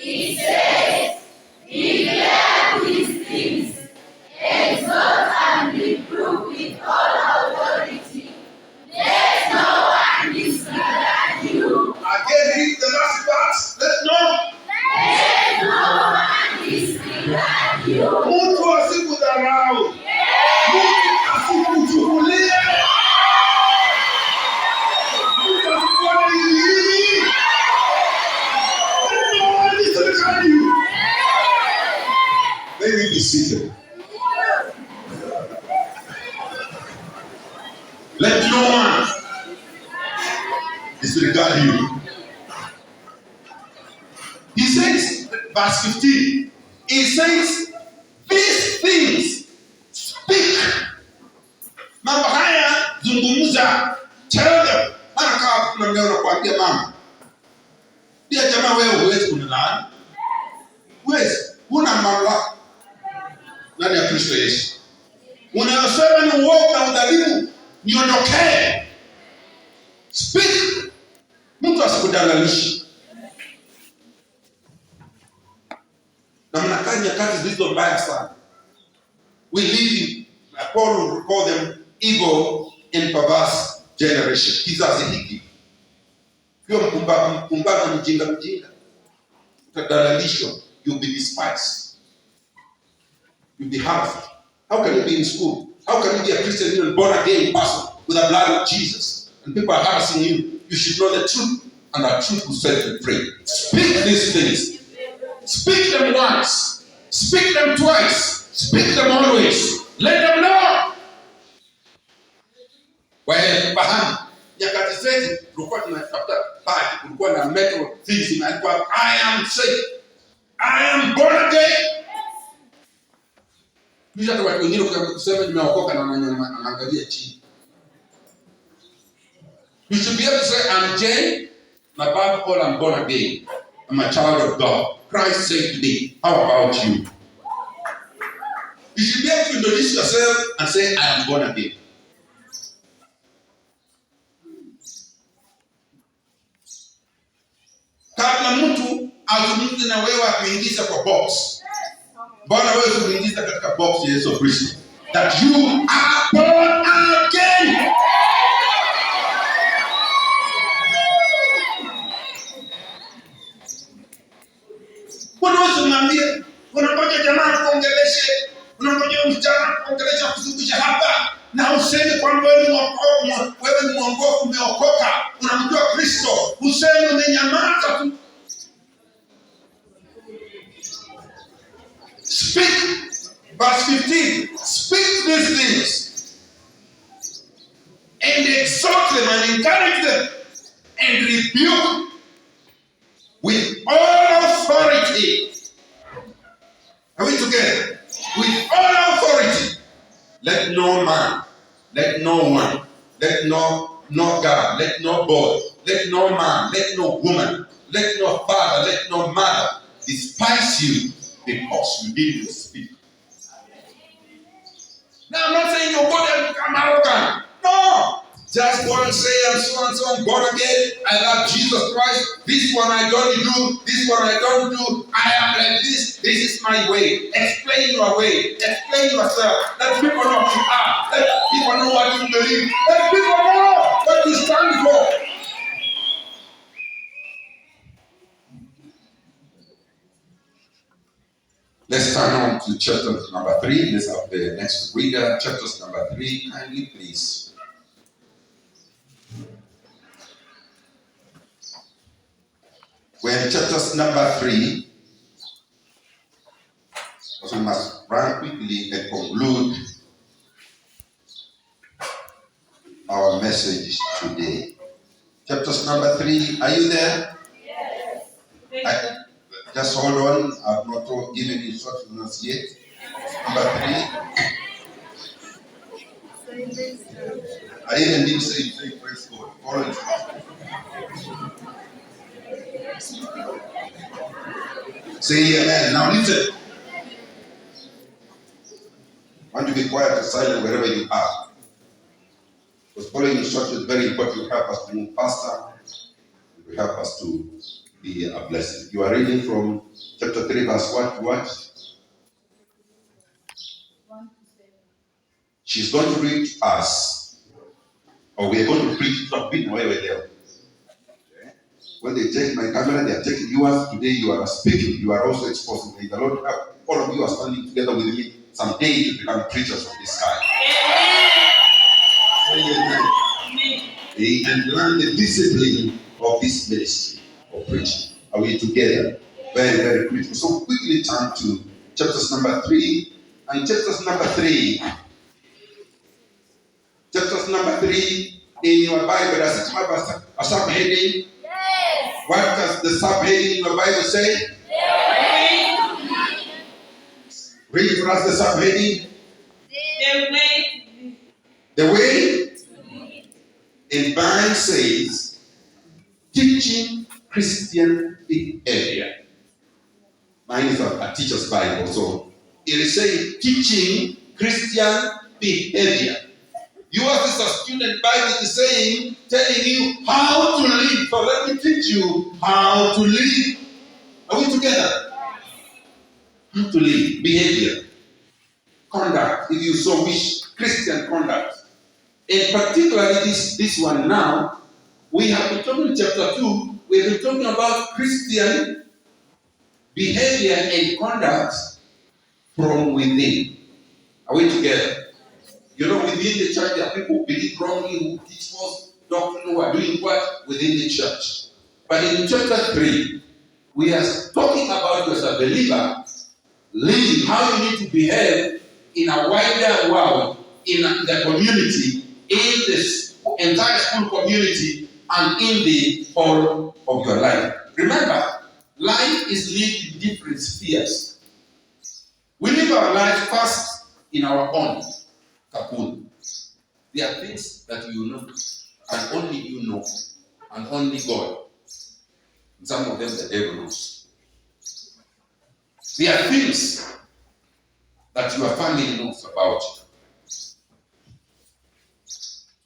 It says, declare these things, exhort and reprove with all authority. Let no one disregard you. Again, read the last part. Let no one disregard you. Mtu asikudharau. Mtu asikuchukulie. Mtu asikuone hivi. Let no one disregard you. May we be seated. Let no one disregard you. He says, verse 15, he says, these things speak. Mambo haya zungumza. Tell them. Hana kama kuna mleo nakuambia mama. Pia jamaa wewe huwezi kunilaani. Huwezi. Huna mamlaka. Ndani ya Kristo Yesu. Unayosema ni uovu na udhalimu. Niondokee. Speak. Mtu asikudanganyishe. Na mnakaa nyakati zilizo mbaya sana. We live in, Paul will call them evil and perverse generation. Kizazi hiki. Kiwa mpumbavu na mjinga. Utadalilishwa. You'll be despised. You'll be harmed. How can you be in school? How can you be a Christian even born again person with the blood of Jesus? And people are harassing you. You should know the truth, and the truth will set you free. Speak these things. Speak them once. Speak them twice. Speak them always. Let them know. Well, behind nyakati zetu tulikuwa tunatafuta pale, kulikuwa na metal things inaitwa I am saved. I am born again. Kisha watu wengine kusema nimeokoka na wanaangalia chini. You should be able to say, I'm Jane, and above all, I'm born again. I'm a child of God. Christ saved me. How about you? You should be able to introduce yourself and say, I am born again. Kabla mtu azungumze na wewe akuingiza kwa box. Bwana wewe kuingiza katika box ya Yesu Kristo. That you are born again. Unamwambia, unamwambia jamaa kuongeleshe, unamwambia msichana kuongelesha kuzungusha hapa na useme kwamba wewe ni mwongofu umeokoka, unamjua Kristo, useme umenyamaza tu. Speak, verse 15, speak these things and exhort them and encourage them and rebuke with all authority. Are we together? With all authority. Let no man, let no one, let no God, let no boy, let no man, let no woman, let no father, let no mother despise you because you didn't speak. Now I'm not saying you're going to become arrogant. No. Just go and say, I'm so and so, I'm born again. I love Jesus Christ. This one I don't do. This one I don't do. I am like this. This is my way. Explain your way. Explain yourself. Let people know who you are. Let people know what you believe. Let people know what you stand for. Let's turn on to chapter number 3. Let's have the next reader. Chapter number 3. Kindly, please. We're in chapter number 3. So we must run quickly and conclude our message today. Chapter number 3. Are you there? Yes. Just hold on. I've not given instructions yet. Number 3. I even didn't say praise God. Follow instructions. Say amen. Now listen. I want to be quiet and silent wherever you are. Because following instructions is very important to help us to move faster. It will help us to be a blessing. You are reading from chapter 3, verse what to what? 1 to 7. She's going to read us, or we are going to preach a bit where we're there. Okay. When they take my camera, they are taking yours. Today you are speaking, you are also exposing. May the Lord help. All of you are standing together with me someday to become preachers of this kind. Amen. And learn the discipline of this ministry of preaching. Are we together? Very, very critical. So quickly turn to chapters number 3. And chapters number 3 in your Bible, does it have a subheading? Yes. What does the subheading in your Bible say? Read for us the subheading. The way. And Bible says, teaching Christian behavior. Mine is a teacher's Bible, so it is saying teaching Christian behavior. Yours is a student Bible is saying, telling you how to live. So let me teach you how to live. Are we together? How to live, behavior, conduct, if you so wish, Christian conduct. And particularly this one now, we have been talking in chapter 2, we've been talking about Christian behavior and conduct from within. Are we together? You know, within the church, there are people who believe wrongly, who teach false doctrine, who are doing what? Within the church. But in chapter 3, we are talking about you as a believer, living how you need to behave in a wider world, in the community, in this entire school community, and in the whole of your life. Remember, life is lived in different spheres. We live our life first in our own cocoon. There are things that you know, and only you know, and only God. Some of them the devil knows. There are things that your family knows about you.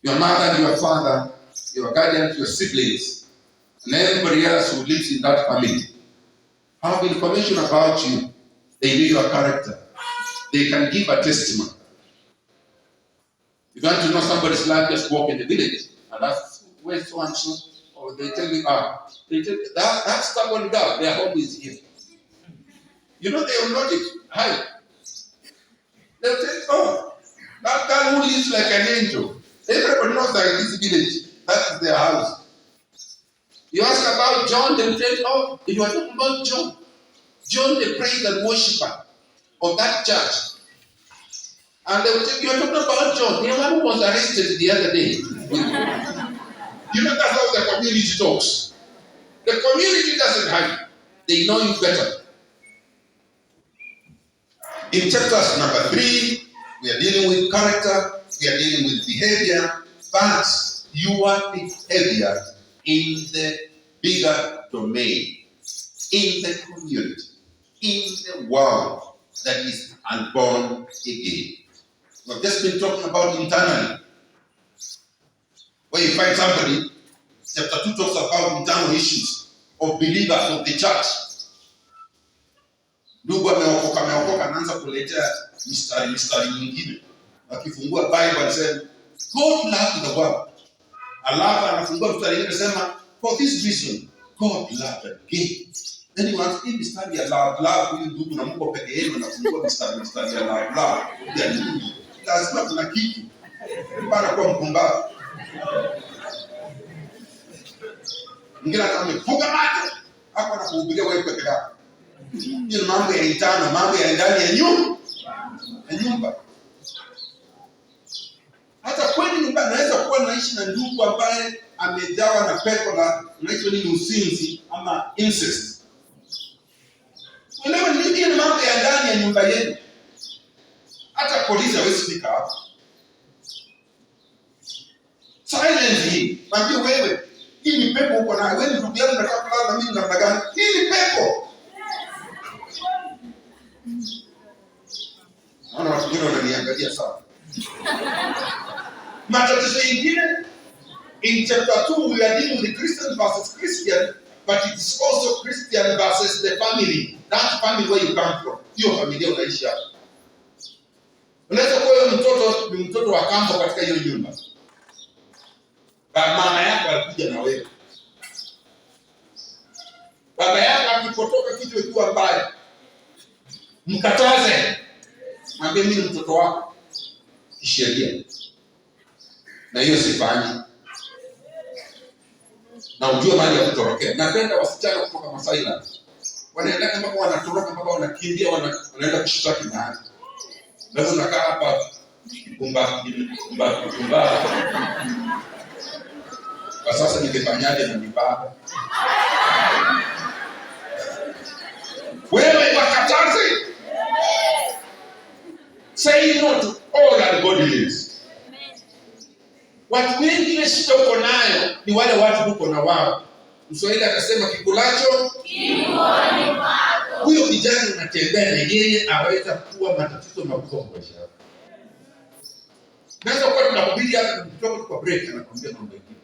Your mother, your father, your guardians, your siblings, and everybody else who lives in that family have information about you. They know your character. They can give a testimony. If you want to know somebody's life, just walk in the village and ask where so and so, or they tell you, that stubborn girl, their home is here. You know, they will not hide. They'll tell you, oh, that girl who lives like an angel. Everybody knows that in this village, that is their house. You ask about John, they will tell you, oh, if you are talking about John, the praise and worshiper of that church. And they will tell you, are talking about John, the one who was arrested the other day. You know, that's how the community talks. The community doesn't hide. They know you better. In chapters number 3, we are dealing with character, we are dealing with behavior, but your behavior in the bigger domain, in the community, in the world that is unborn again. We've just been talking about internally. When you find somebody, chapter 2 talks about internal issues of believers of the church. Ndugu ameokoka anaanza kuletea mistari mingine. Akifungua Bible anasema God loved the world. Alafu anafungua mstari mwingine anasema for this reason God loved again. Then you want hii mistari ya love huyu ndugu na Mungu pekee yake anafungua mistari ya love. Ya nini? Lazima kuna kitu. Para kwa mpumbavu. Mwingine amefunga macho hapo na kuhubiria wewe peke yako. Hiyo ni mambo ya itano, mambo ya ndani ya nyumba. Hata kweli nyumba naweza kuwa naishi na ndugu ambaye amejawa na pepo la unaitwa nini, usinzi ama incest. Unaelewa nini? Ni mambo ya ndani ya nyumba yenu. Hata polisi hawezi fika hapo. Silently, mwambie wewe, hii ni pepo uko nayo. Wewe ndugu yangu nataka kulala na mimi namna gani? Hii ni pepo. Naona watu wengine wananiangalia sana. Matatizo mengine in chapter 2 we are dealing with Christian versus Christian, but it's also Christian versus the family. That family where you come from. Hiyo familia unaishi hapo. Unaweza kuwa wewe mtoto ni mtoto wa kambo katika hiyo nyumba. Mama yako alikuja na wewe. Baba yako akipotoka kitu ikiwa mbaya, mkataze. Mwambie mimi ni mtoto wako kisheria. Na hiyo sifanyi. Na ujue mali ya kutorokea. Napenda wasichana kutoka Masaila. Wanaenda kama wanatoroka mpaka wanakimbia wanaenda kushtaki mahali. Leo unakaa hapa kumba. Kwa sasa ningefanyaje na nibaba? Wewe wakataze. Say no to all ungodliness. Watu wengi ile shida uko nayo ni wale watu uko na wao. Mswahili akasema kikulacho kinguoni mwako. Huyo kijana unatembea na yeye aweza kuwa matatizo makubwa kwa maisha yako. Naweza kuwa tunahubiri hapa kutoka kwa break na kuambia mambo mengine.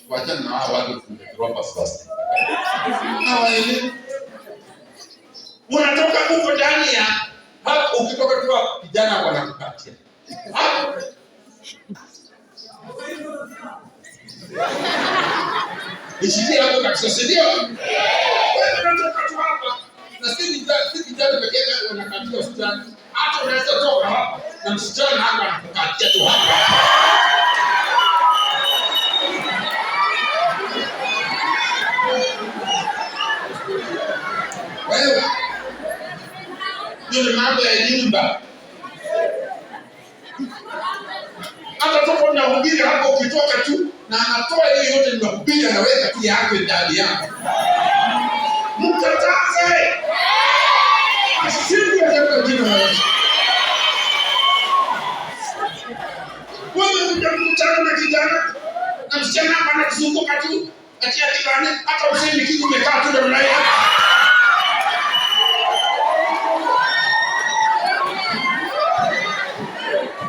Wacha na hao watu tunaomba sasa. Hawaelewi. Unatoka huko ndani ya hapo ukitoka tu kijana wanakupatia. Hapo Nishikia hapo kabisa ndio. Wewe unatoka tu hapa. Na sisi kijana pekee yake unakatia hospitali. Hata unaweza toka hapa na msichana hapa anakukatia tu hapa. Wewe ndio mambo ya nyumba. Hata toka unahubiri hapo ukitoka tu na anatoa hiyo yote ninahubiri anaweka tu yake ndani yako. Mkataze. Asili ya jina la Yesu. Wewe unamkutana na kijana na msichana anakuzunguka tu katia jirani hata usemi kitu umekaa tu namna hiyo.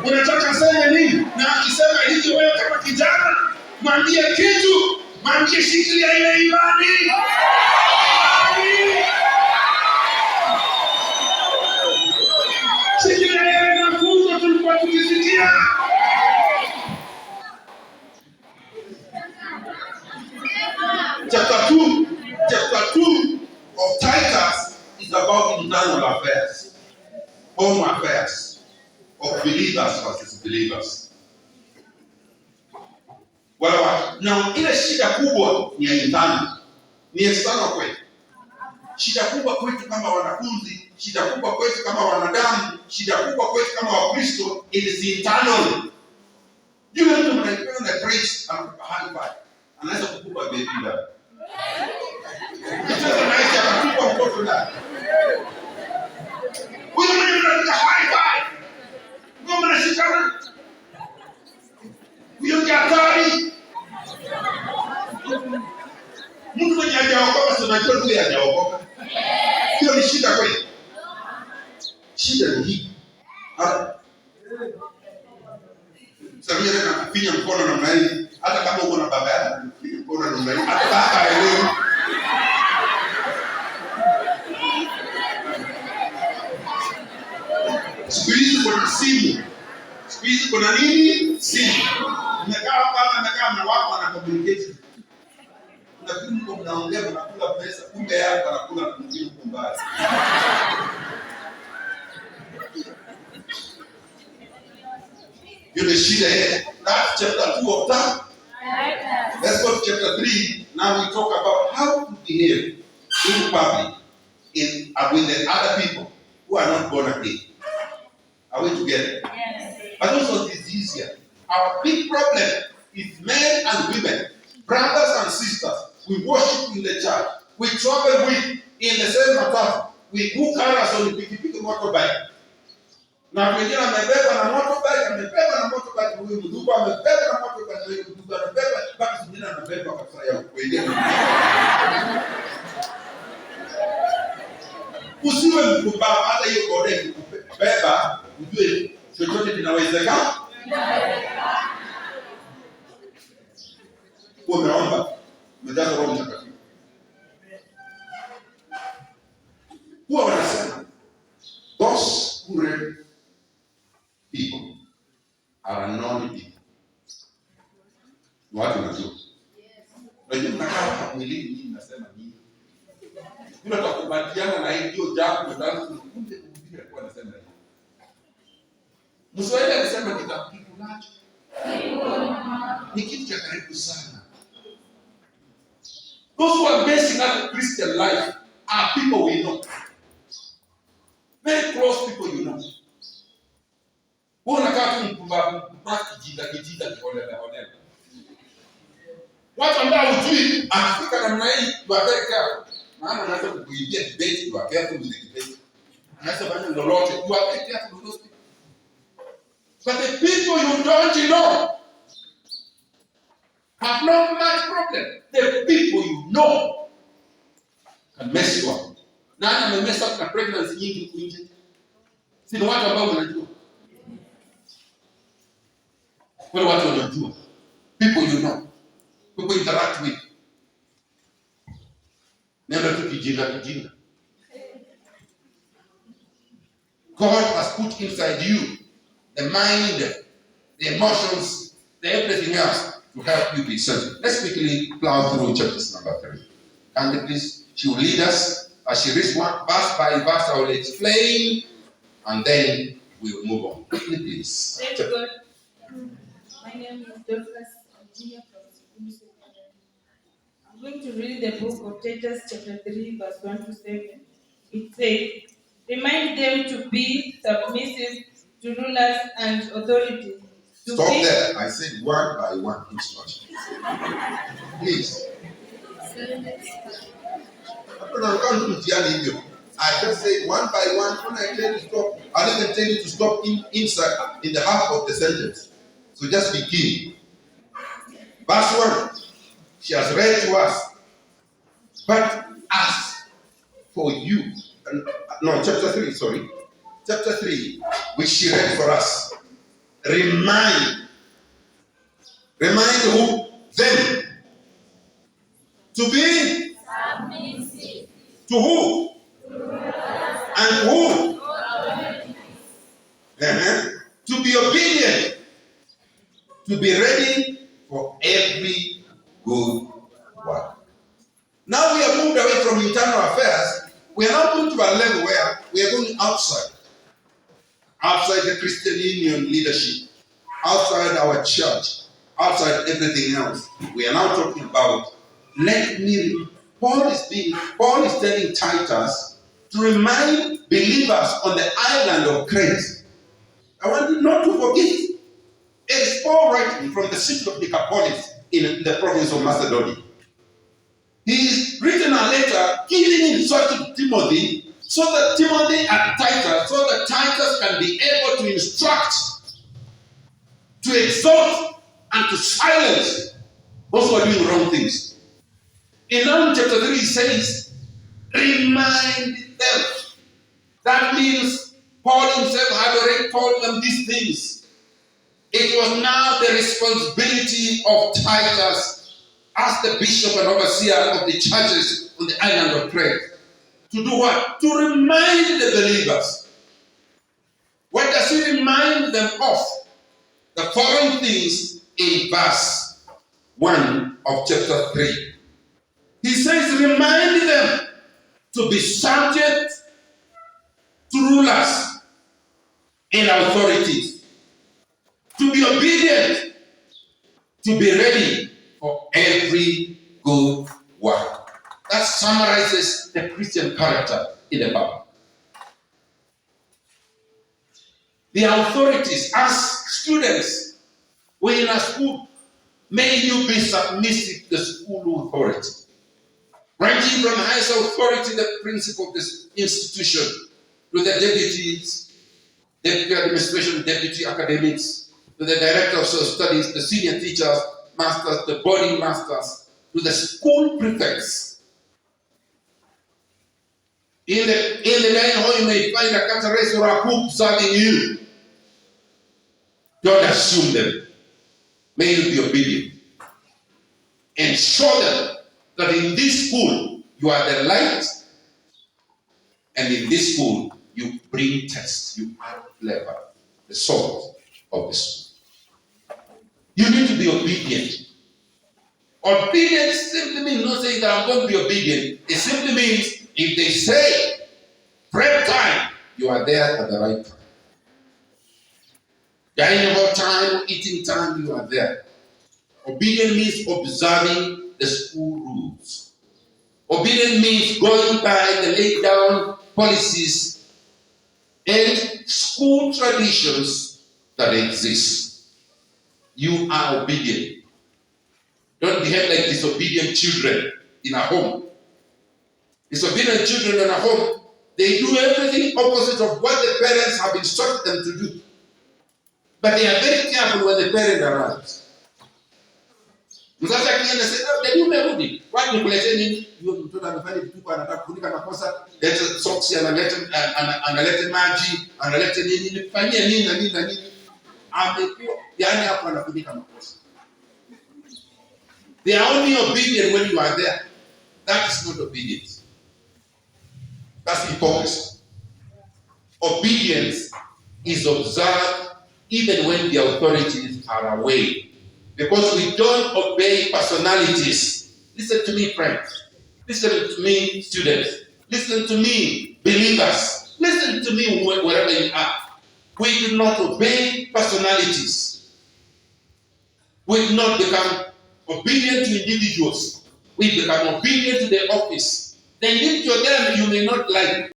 Unataka sema nini? Na akisema hivi wewe kama kijana, mwambie kitu, mwambie shikilia ile imani. Shikilia ile mafunzo tulikuwa tukisikia. Chapter 2 of Titus is about internal affairs, home affairs. Of believers versus believers. Well, now ile shida kubwa ni ya ndani. Ni external kwetu. Shida kubwa kwetu kama wanafunzi, shida kubwa kwetu kama wanadamu, shida kubwa kwetu kama Wakristo is internal. Yule mtu mnaipenda na praise high five. Anaweza kukupa baby ndani. Kitu anaweza kukupa mtoto ndani. Huyo mwenye anataka high five. Mungu anashikana. Huyo ni hatari. Mtu mwenye hajaokoka sio najua tu yeye hajaokoka. Hiyo ni shida kweli. Shida ni hii. Samia tena kufinya mkono namna hii. Hata kama uko na baba yako, kufinya mkono namna hii. Hata baba haelewi. Siku hizi kuna simu. Siku hizi kuna nini? Simu. Mmekaa na wako wana communicate. Unafikiri mko mnaongea mnakula pesa, kumbe yako anakula mwingine kumbaya. Hiyo ni shida yeye. That's chapter 2 of that. Let's go to chapter 3. Now we talk about how to behave in public with the other people who are not born again. Are we together? Yes. But also it is easier. Our big problem is men and women, brothers and sisters. We worship in the church. We travel with in the same matatu. We book cars on the pikipiki motorbike. Na wengine amebeba na motorbike, huyu mdugu amebeba na motorbike, huyu mdugu amebeba, mpaka mwingine anabeba kabisa ya wengine. Usiwe mpumbavu hata hiyo kode beba, ujue chochote kinawezekana. Umeomba, umejaza Roho Mtakatifu. huwa wanasema those who read people are unknown people. Watu wanajua. Unajua mnakaa hapa mwilini nini nasema nini? Bila tukubaliana na hiyo jambo ndio kumbe kuhubiri kwa nasema hivi. Mswahili anasema kitakulacho. Ni kitu cha karibu sana. Those who are basing up Christian life are people we know. Very close people you know. Wewe unakaa tu mpumbavu kijinga kiolela. Watu ambao hujui Afrika namna hii tuwapeleka. Maana unaweza kuibia debate tuwapeleka with the debate. Unaweza fanya lolote tuwapeleka with those people. But the people you don't know have not much problem. The people you know can mess you up. Nani amemess up na pregnancy nyingi huku nje? Si ni watu ambao wanajua. Wale watu wanajua. People you know. People interact with. Nenda tu kijinga. God has put inside you the mind, the emotions, the everything else to help you be certain. Let's quickly plow through chapters number 3. And please, she will lead us as she reads one verse by verse. I will explain, and then we will move on. Quickly, please. Thank God. My name is Dorcas Virginia from Kimilili. I'm going to read the book of Titus chapter 3 verse 1 to 7. It says, remind them to be submissive to rulers and authorities. Stop there. I said one by one instruction. Please. I just say one by one. When I tell you to stop, I don't even tell you to stop inside in the half of the sentence. So just begin. Verse 1. She has read to us. But as for you, chapter 3, sorry. Chapter 3, which she read for us. Remind who? Them. To be Submissive. to who? And who? To be obedient. To be ready for every good work. Now we have moved away from internal affairs. We are now going to a level where we are going outside the Christian Union leadership, outside our church, outside everything else. We are now talking about, Paul is telling Titus to remind believers on the island of Crete. I want you not to forget. It is Paul writing from the city of Decapolis in the province of Macedonia. He's written a letter giving instruction to Timothy so that Timothy and Titus, so that Titus can be able to instruct, to exhort, and to silence those who are doing wrong things. In chapter 3 he says, remind them. That means Paul himself had already told them these things. It was now the responsibility of Titus as the bishop and overseer of the churches on the island of Crete. To do what? To remind the believers. What does he remind them of? The following things in verse 1 of chapter 3. He says, remind them to be subject to rulers and authorities, to be obedient, to be ready for every good work. That summarizes the Christian character in the Bible. The authorities, as students, when in a school, may you be submissive to the school authority. Ranging from the highest authority, the principal of this institution, to the deputies, deputy administration, deputy academics, to the director of social studies, the senior teachers, masters, the boarding masters, to the school prefects. In the line hall, you may find a cateress or a cook serving you. Don't assume them. May you be obedient. And show them that in this school, you are the light And in this school, you bring taste, you add flavor, the salt of the school. You need to be obedient. Obedience simply means not saying that I'm going to be obedient. It simply means if they say prep time, you are there at the right time. Dining about time, eating time, you are there. Obedience means observing the school rules. Obedience means going by the laid down policies and school traditions that exist. You are obedient. Don't behave like disobedient children in a home. Disobedient children in a home, they do everything opposite of what the parents have instructed them to do. But they are very careful when the parent arrives. Mzazi akienda sasa, "Dadi umerudi. Wapi nikuletee nini?" Yule mtoto amefanya vituko, anataka kufunika makosa, leta socks, analeta maji, analeta nini, nifanyie nini na nini na nini. Amekuwa yani hapo anafunika makosa. They are only obedient when you are there. That is not obedience. That's hypocrisy. Obedience is observed even when the authorities are away. Because we don't obey personalities. Listen to me, friends. Listen to me, students. Listen to me, believers. Listen to me wherever you are. We do not obey personalities. We do not become obedient to individuals. We become obedient to the office. The individual there you may not like.